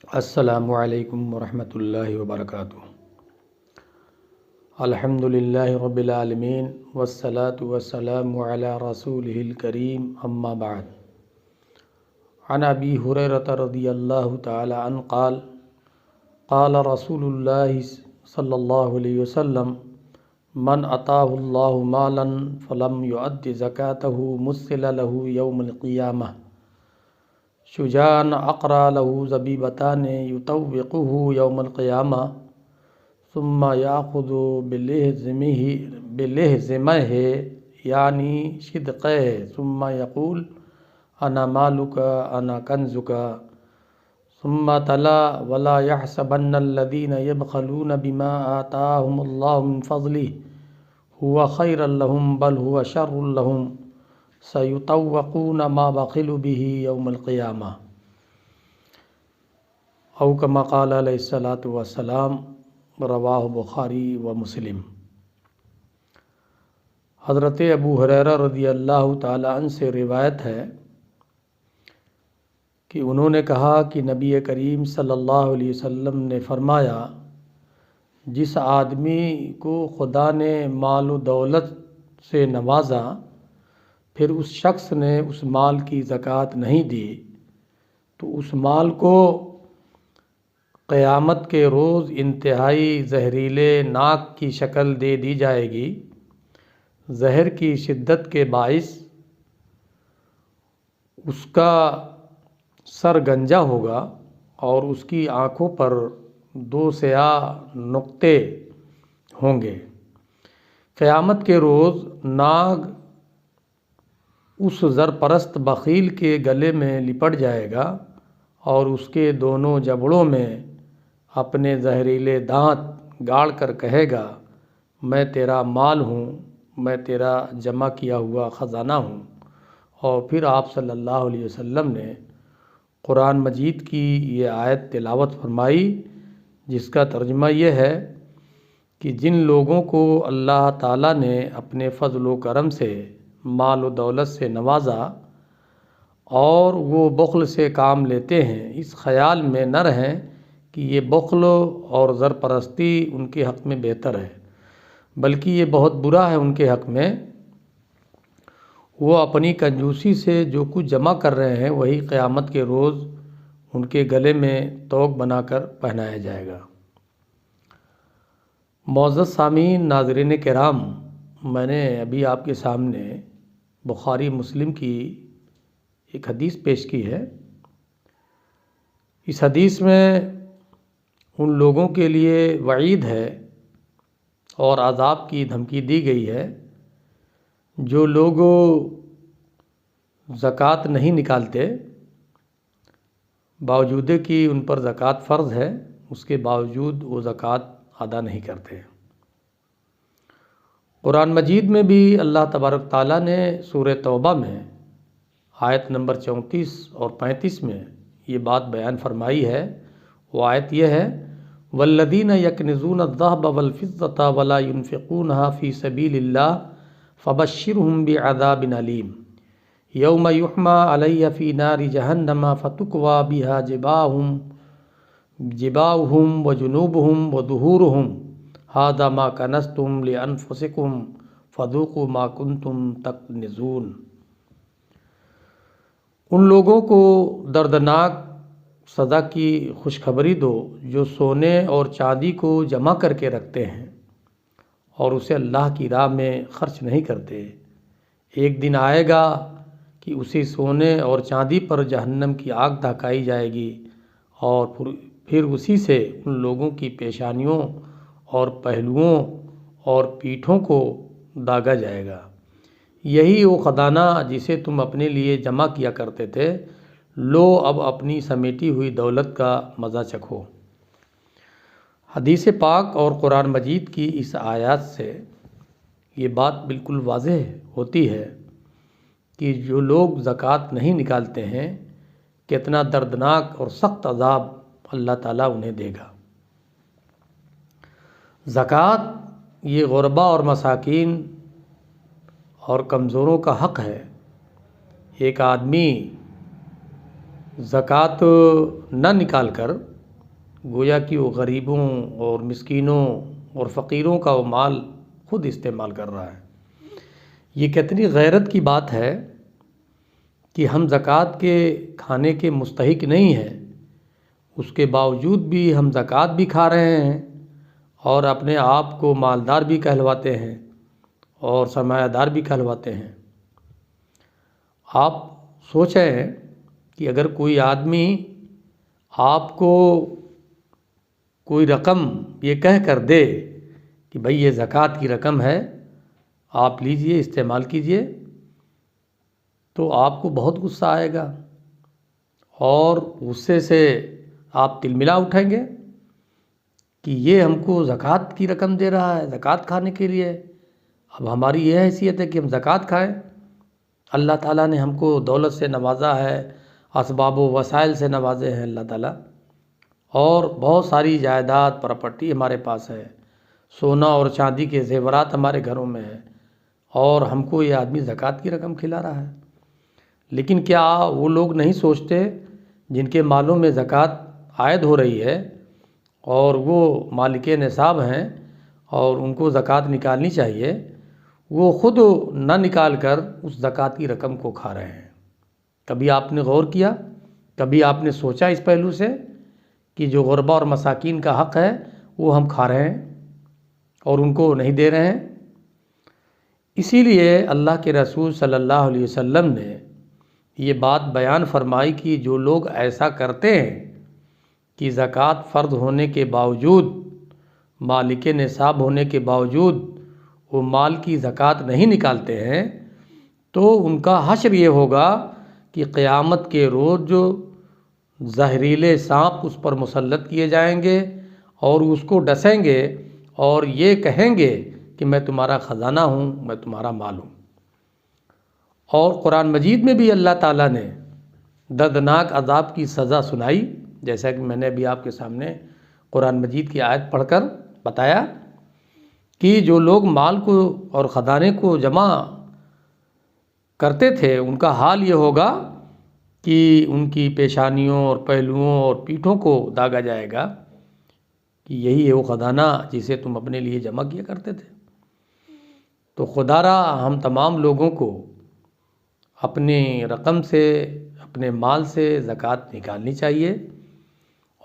السلام علیکم ورحمۃ اللہ وبرکاتہ۔ الحمد للہ رب العالمین والصلاة والسلام علی رسولہ الکریم، اما بعد۔ عن ابی ہریرۃ رضی اللہ تعالی عنہ قال قال رسول اللہ صلی اللہ علیہ وسلم من اتاہ اللہ مالا فلم یؤد زکاتہ مثل له یوم القیامہ شجاعاً اقرا له زبیبتان یطوقه یوم القیامہ ثم یاخذ بلحزمہ یعنی شدقہ ثم یقول انا مالک انا کنزک ثم تلا ولا يحسبن الذين يبخلون بما آتاهم الله من فضله هو خيرا لهم بل هو شر لهم سيطوقون ما بخلوا به يوم القيامة او كما قال علیہ الصلاۃ والسلام، رواہ بخاری و مسلم۔ حضرت ابو ہریرہ رضی اللہ تعالی عنہ سے روایت ہے کہ انہوں نے کہا کہ نبی کریم صلی اللہ علیہ وسلم نے فرمایا، جس آدمی کو خدا نے مال و دولت سے نوازا پھر اس شخص نے اس مال کی زکوٰۃ نہیں دی تو اس مال کو قیامت کے روز انتہائی زہریلے ناک کی شکل دے دی جائے گی۔ زہر کی شدت کے باعث اس کا سر گنجا ہوگا اور اس کی آنکھوں پر 2 سیاہ نقطے ہوں گے۔ قیامت کے روز ناگ اس زرپرست بخیل کے گلے میں لپٹ جائے گا اور اس کے دونوں جبڑوں میں اپنے زہریلے دانت گاڑ کر کہے گا، میں تیرا مال ہوں، میں تیرا جمع کیا ہوا خزانہ ہوں۔ اور پھر آپ صلی اللہ علیہ وسلم نے قرآن مجید کی یہ آیت تلاوت فرمائی، جس کا ترجمہ یہ ہے کہ جن لوگوں کو اللہ تعالیٰ نے اپنے فضل و کرم سے مال و دولت سے نوازا اور وہ بخل سے کام لیتے ہیں، اس خیال میں نہ رہیں کہ یہ بخل اور زرپرستی ان کے حق میں بہتر ہے، بلکہ یہ بہت برا ہے ان کے حق میں۔ وہ اپنی کنجوسی سے جو کچھ جمع کر رہے ہیں وہی قیامت کے روز ان کے گلے میں طوق بنا کر پہنایا جائے گا۔ معزز سامعین، ناظرین کرام، میں نے ابھی آپ کے سامنے بخاری مسلم کی ایک حدیث پیش کی ہے۔ اس حدیث میں ان لوگوں کے لیے وعید ہے اور عذاب کی دھمکی دی گئی ہے جو لوگ زکوٰۃ نہیں نکالتے، باوجود کہ ان پر زکوٰۃ فرض ہے، اس کے باوجود وہ زکوٰۃ ادا نہیں کرتے۔ قرآن مجید میں بھی اللہ تبارک تعالیٰ نے سورہ توبہ میں آیت نمبر 34 اور 35 میں یہ بات بیان فرمائی ہے۔ وہ آیت یہ ہے، والذین یکنزون الذہب والفضۃ ولا ینفقونہا فی سبیل اللہ فبشرہم بعذاب علیم یوم یحمى علیہ فی نار جہنم فتکوی بہا جباہہم وجنوبہم وظہورہم ھذا ما کنزتم لانفسکم فذوقوا ما کنتم تکنزون۔ ان لوگوں کو دردناک سزا کی خوشخبری دو جو سونے اور چاندی کو جمع کر کے رکھتے ہیں اور اسے اللہ کی راہ میں خرچ نہیں کرتے۔ ایک دن آئے گا کہ اسی سونے اور چاندی پر جہنم کی آگ دھکائی جائے گی اور پھر اسی سے ان لوگوں کی پیشانیوں اور پہلوؤں اور پیٹھوں کو داغا جائے گا۔ یہی وہ خزانہ جسے تم اپنے لیے جمع کیا کرتے تھے، لو اب اپنی سمیٹی ہوئی دولت کا مزہ چکھو۔ حدیث پاک اور قرآن مجید کی اس آیات سے یہ بات بالکل واضح ہوتی ہے کہ جو لوگ زکوٰۃ نہیں نکالتے ہیں کتنا دردناک اور سخت عذاب اللہ تعالیٰ انہیں دے گا۔ زکوٰۃ یہ غربا اور مساکین اور کمزوروں کا حق ہے۔ ایک آدمی زکوٰۃ نہ نکال کر گویا کہ وہ غریبوں اور مسکینوں اور فقیروں کا وہ مال خود استعمال کر رہا ہے۔ یہ کتنی غیرت کی بات ہے کہ ہم زکوٰۃ کے کھانے کے مستحق نہیں ہیں، اس کے باوجود بھی ہم زکوٰۃ بھی کھا رہے ہیں اور اپنے آپ کو مالدار بھی کہلواتے ہیں اور سرمایہ دار بھی کہلواتے ہیں۔ آپ سوچیں کہ اگر کوئی آدمی آپ کو کوئی رقم یہ کہہ کر دے کہ بھئی یہ زکوٰۃ کی رقم ہے، آپ لیجئے استعمال کیجئے، تو آپ کو بہت غصہ آئے گا اور غصے سے آپ تلملا اٹھیں گے کہ یہ ہم کو زکوٰۃ کی رقم دے رہا ہے زکوٰۃ کھانے کے لیے، اب ہماری یہ حیثیت ہے کہ ہم زکوٰۃ کھائیں۔ اللہ تعالیٰ نے ہم کو دولت سے نوازا ہے، اسباب و وسائل سے نوازے ہیں اللہ تعالیٰ، اور بہت ساری جائیداد پراپرٹی ہمارے پاس ہے، سونا اور چاندی کے زیورات ہمارے گھروں میں ہیں، اور ہم کو یہ آدمی زکوٰۃ کی رقم کھلا رہا ہے۔ لیکن کیا وہ لوگ نہیں سوچتے جن کے مالوں میں زکوٰۃ عائد ہو رہی ہے اور وہ مالک نصاب ہیں اور ان کو زکوٰۃ نکالنی چاہیے، وہ خود نہ نکال کر اس زکوٰۃ کی رقم کو کھا رہے ہیں؟ کبھی آپ نے غور کیا؟ کبھی آپ نے سوچا اس پہلو سے کہ جو غربا اور مساکین کا حق ہے وہ ہم کھا رہے ہیں اور ان کو نہیں دے رہے ہیں؟ اسی لیے اللہ کے رسول صلی اللہ علیہ وسلم نے یہ بات بیان فرمائی کہ جو لوگ ایسا کرتے ہیں کہ زکوٰۃ فرض ہونے کے باوجود، مالک نصاب ہونے کے باوجود وہ مال کی زکوٰۃ نہیں نکالتے ہیں، تو ان کا حشر یہ ہوگا کہ قیامت کے روز جو زہریلے سانپ اس پر مسلط کیے جائیں گے اور اس کو ڈسیں گے اور یہ کہیں گے کہ میں تمہارا خزانہ ہوں، میں تمہارا مال ہوں۔ اور قرآن مجید میں بھی اللہ تعالیٰ نے دردناک عذاب کی سزا سنائی، جیسا کہ میں نے ابھی آپ کے سامنے قرآن مجید کی آیت پڑھ کر بتایا کہ جو لوگ مال کو اور خزانے کو جمع کرتے تھے ان کا حال یہ ہوگا کہ ان کی پیشانیوں اور پہلوؤں اور پیٹھوں کو داغا جائے گا کہ یہی ہے وہ خزانہ جسے تم اپنے لیے جمع کیا کرتے تھے۔ تو خدا را ہم تمام لوگوں کو اپنی رقم سے، اپنے مال سے زکوٰۃ نکالنی چاہیے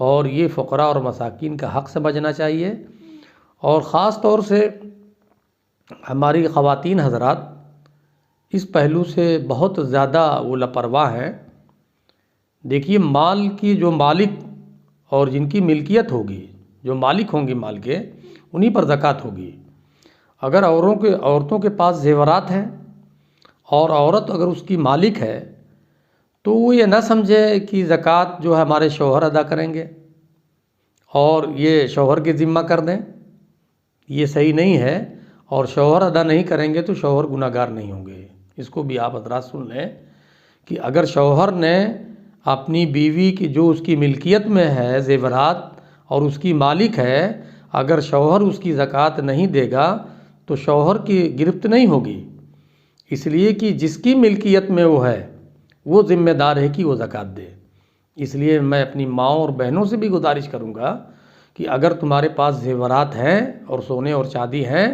اور یہ فقراء اور مساکین کا حق سمجھنا چاہیے، اور خاص طور سے ہماری خواتین حضرات اس پہلو سے بہت زیادہ وہ لاپرواہ ہیں۔ دیکھیے، مال کی جو مالک اور جن کی ملکیت ہوگی، جو مالک ہوں گے مال کے، انہی پر زکوٰۃ ہوگی۔ اگر عورتوں کے پاس زیورات ہیں اور عورت اگر اس کی مالک ہے تو وہ یہ نہ سمجھے کہ زکوٰۃ جو ہے ہمارے شوہر ادا کریں گے اور یہ شوہر کے ذمہ کر دیں، یہ صحیح نہیں ہے، اور شوہر ادا نہیں کریں گے تو شوہر گناہ گار نہیں ہوں گے۔ اس کو بھی آپ حضرات سن لیں کہ اگر شوہر نے اپنی بیوی کی جو اس کی ملکیت میں ہے زیورات اور اس کی مالک ہے، اگر شوہر اس کی زکوٰۃ نہیں دے گا تو شوہر کی گرفت نہیں ہوگی، اس لیے کہ جس کی ملکیت میں وہ ہے وہ ذمہ دار ہے کہ وہ زکوٰۃ دے۔ اس لیے میں اپنی ماؤں اور بہنوں سے بھی گزارش کروں گا کہ اگر تمہارے پاس زیورات ہیں اور سونے اور چاندی ہیں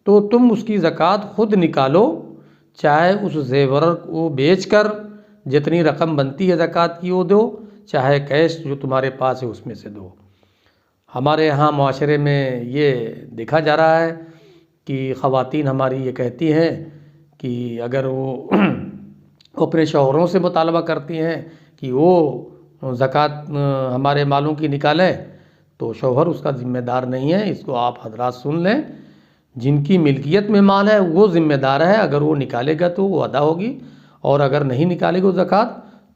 تو تم اس کی زکوٰۃ خود نکالو، چاہے اس زیور کو بیچ کر جتنی رقم بنتی ہے زکوٰۃ کی وہ دو، چاہے کیش جو تمہارے پاس ہے اس میں سے دو۔ ہمارے یہاں معاشرے میں یہ دیکھا جا رہا ہے کہ خواتین ہماری یہ کہتی ہیں کہ اگر وہ اپنے شوہروں سے مطالبہ کرتی ہیں کہ وہ زکوٰۃ ہمارے مالوں کی نکالیں تو شوہر اس کا ذمہ دار نہیں ہے۔ اس کو آپ حضرات سن لیں، جن کی ملکیت میں مال ہے وہ ذمہ دار ہے، اگر وہ نکالے گا تو وہ ادا ہوگی، اور اگر نہیں نکالے گا زکوٰۃ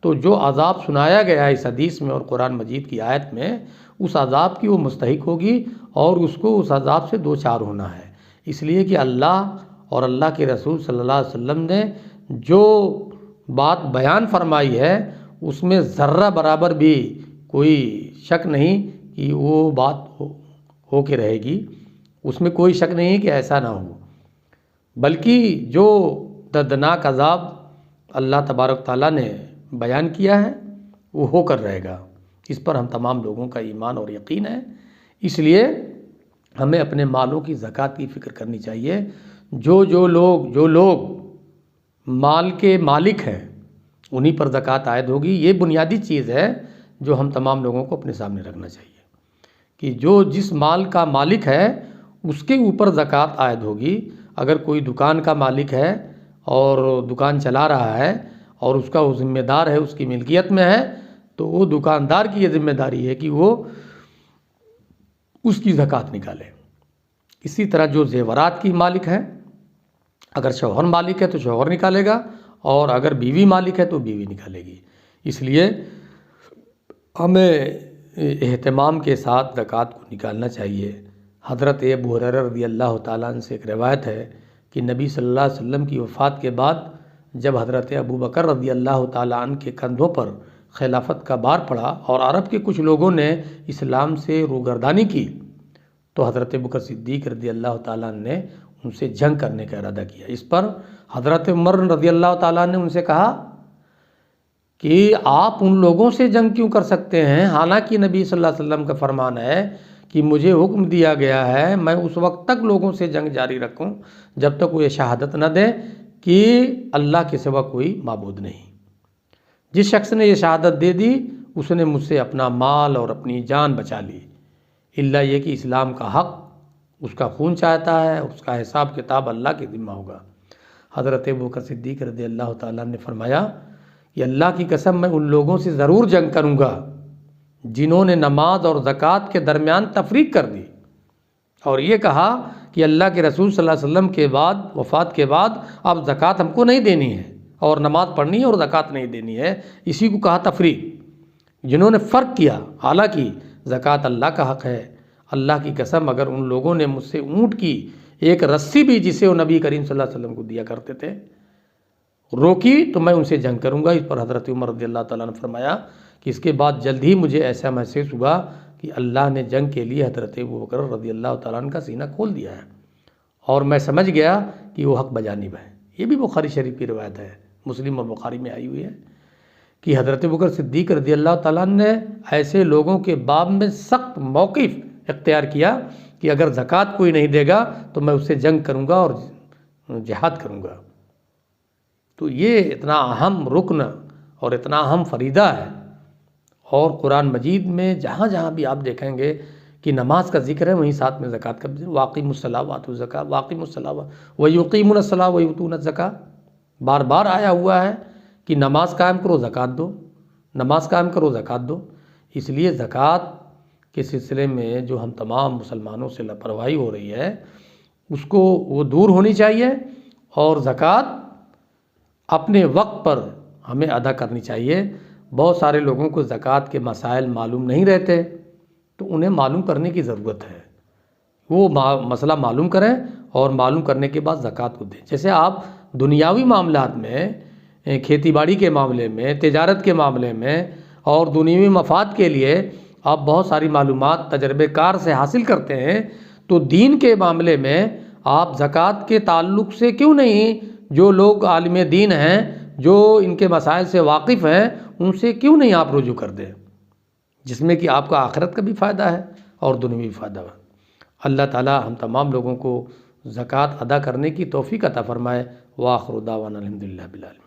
تو جو عذاب سنایا گیا ہے اس حدیث میں اور قرآن مجید کی آیت میں، اس عذاب کی وہ مستحق ہوگی اور اس کو اس عذاب سے دو چار ہونا ہے۔ اس لیے کہ اللہ اور اللہ کے رسول صلی اللہ علیہ وسلم نے جو بات بیان فرمائی ہے اس میں ذرہ برابر بھی کوئی شک نہیں کہ وہ بات ہو کے رہے گی، اس میں کوئی شک نہیں کہ ایسا نہ ہو، بلکہ جو دردناک عذاب اللہ تبارک تعالیٰ نے بیان کیا ہے وہ ہو کر رہے گا، اس پر ہم تمام لوگوں کا ایمان اور یقین ہے۔ اس لیے ہمیں اپنے مالوں کی زکوٰۃ کی فکر کرنی چاہیے۔ جو لوگ مال کے مالک ہیں انہی پر زکوٰۃ عائد ہوگی۔ یہ بنیادی چیز ہے جو ہم تمام لوگوں کو اپنے سامنے رکھنا چاہیے کہ جس مال کا مالک ہے اس کے اوپر زکوٰۃ عائد ہوگی۔ اگر کوئی دکان کا مالک ہے اور دکان چلا رہا ہے اور اس کا وہ ذمہ دار ہے، اس کی ملکیت میں ہے، تو وہ دکاندار کی یہ ذمہ داری ہے کہ وہ اس کی زکوٰۃ نکالے۔ اسی طرح جو زیورات کی مالک ہے، اگر شوہر مالک ہے تو شوہر نکالے گا، اور اگر بیوی مالک ہے تو بیوی نکالے گی۔ اس لیے ہمیں اہتمام کے ساتھ زکوٰۃ کو نکالنا چاہیے۔ حضرت ابو ہریرہ رضی اللہ تعالیٰ عنہ سے ایک روایت ہے کہ نبی صلی اللہ علیہ وسلم کی وفات کے بعد جب حضرت ابو بکر رضی اللہ تعالیٰ عنہ کے کندھوں پر خلافت کا بار پڑا اور عرب کے کچھ لوگوں نے اسلام سے روگردانی کی، تو حضرت ابوبکر صدیق رضی اللہ تعالیٰ عنہ نے ان سے جنگ کرنے کا ارادہ کیا۔ اس پر حضرت عمر رضی اللہ تعالیٰ عنہ نے ان سے کہا کہ آپ ان لوگوں سے جنگ کیوں کر سکتے ہیں، حالانکہ نبی صلی اللہ علیہ وسلم کا فرمان ہے کہ مجھے حکم دیا گیا ہے میں اس وقت تک لوگوں سے جنگ جاری رکھوں جب تک وہ یہ شہادت نہ دیں کہ اللہ کے سوا کوئی معبود نہیں۔ جس شخص نے یہ شہادت دے دی اس نے مجھ سے اپنا مال اور اپنی جان بچا لی، الا یہ کہ اسلام کا حق اس کا خون چاہتا ہے، اس کا حساب کتاب اللہ کے ذمہ ہوگا۔ حضرت ابوبکر صدیق رضی اللہ تعالیٰ نے فرمایا کہ اللہ کی قسم میں ان لوگوں سے ضرور جنگ کروں گا جنہوں نے نماز اور زکوٰۃ کے درمیان تفریق کر دی، اور یہ کہا کہ اللہ کے رسول صلی اللہ علیہ وسلم کے بعد وفات کے بعد اب زکوٰۃ ہم کو نہیں دینی ہے اور نماز پڑھنی ہے اور زکوٰۃ نہیں دینی ہے، اسی کو کہا تفریق۔ جنہوں نے فرق کیا، حالانکہ زکوٰۃ اللہ کا حق ہے، اللہ کی قسم اگر ان لوگوں نے مجھ سے اونٹ کی ایک رسی بھی جسے وہ نبی کریم صلی اللہ علیہ وسلم کو دیا کرتے تھے روکی تو میں ان سے جنگ کروں گا۔ اس پر حضرت عمر رضی اللہ تعالیٰ نے فرمایا کہ اس کے بعد جلد ہی مجھے ایسا محسوس ہوا کہ اللہ نے جنگ کے لیے حضرت ابوبکر رضی اللہ تعالیٰ عنہ کا سینہ کھول دیا ہے، اور میں سمجھ گیا کہ وہ حق بجانب ہے۔ یہ بھی بخاری شریف کی روایت ہے، مسلم اور بخاری میں آئی ہوئی ہے کہ حضرت ابوبکر صدیق رضی اللہ تعالیٰ عنہ نے ایسے لوگوں کے باب میں سخت موقف اختیار کیا کہ اگر زکوٰۃ کوئی نہیں دے گا تو میں اس سے جنگ کروں گا اور جہاد کروں گا۔ تو یہ اتنا اہم رکن اور اتنا اہم فریضہ ہے، اور قرآن مجید میں جہاں جہاں بھی آپ دیکھیں گے کہ نماز کا ذکر ہے وہیں ساتھ میں زکوٰۃ کا بھی، واقیموا الصلاۃ وآتوا الزکاۃ، واقیموا الصلاۃ ویقیمون الصلاۃ ویؤتون الزکاۃ، بار بار آیا ہوا ہے کہ نماز قائم کرو زکوٰۃ دو، نماز قائم کرو زکوٰۃ دو۔ اس لیے زکوٰۃ کے سلسلے میں جو ہم تمام مسلمانوں سے لاپرواہی ہو رہی ہے اس کو وہ دور ہونی چاہیے، اور زکوٰۃ اپنے وقت پر ہمیں ادا کرنی چاہیے۔ بہت سارے لوگوں کو زکوٰۃ کے مسائل معلوم نہیں رہتے، تو انہیں معلوم کرنے کی ضرورت ہے، وہ مسئلہ معلوم کریں اور معلوم کرنے کے بعد زکوٰۃ کو دیں۔ جیسے آپ دنیاوی معاملات میں، کھیتی باڑی کے معاملے میں، تجارت کے معاملے میں اور دنیاوی مفاد کے لیے آپ بہت ساری معلومات تجربے کار سے حاصل کرتے ہیں، تو دین کے معاملے میں آپ زکوٰۃ کے تعلق سے کیوں نہیں، جو لوگ عالم دین ہیں، جو ان کے مسائل سے واقف ہیں، ان سے کیوں نہیں آپ رجوع کر دیں، جس میں کہ آپ کا آخرت کا بھی فائدہ ہے اور دنیوی فائدہ ہے۔ اللہ تعالی ہم تمام لوگوں کو زکوٰۃ ادا کرنے کی توفیق عطا فرمائے۔ وآخر دعوانا الحمدللہ رب العالمین۔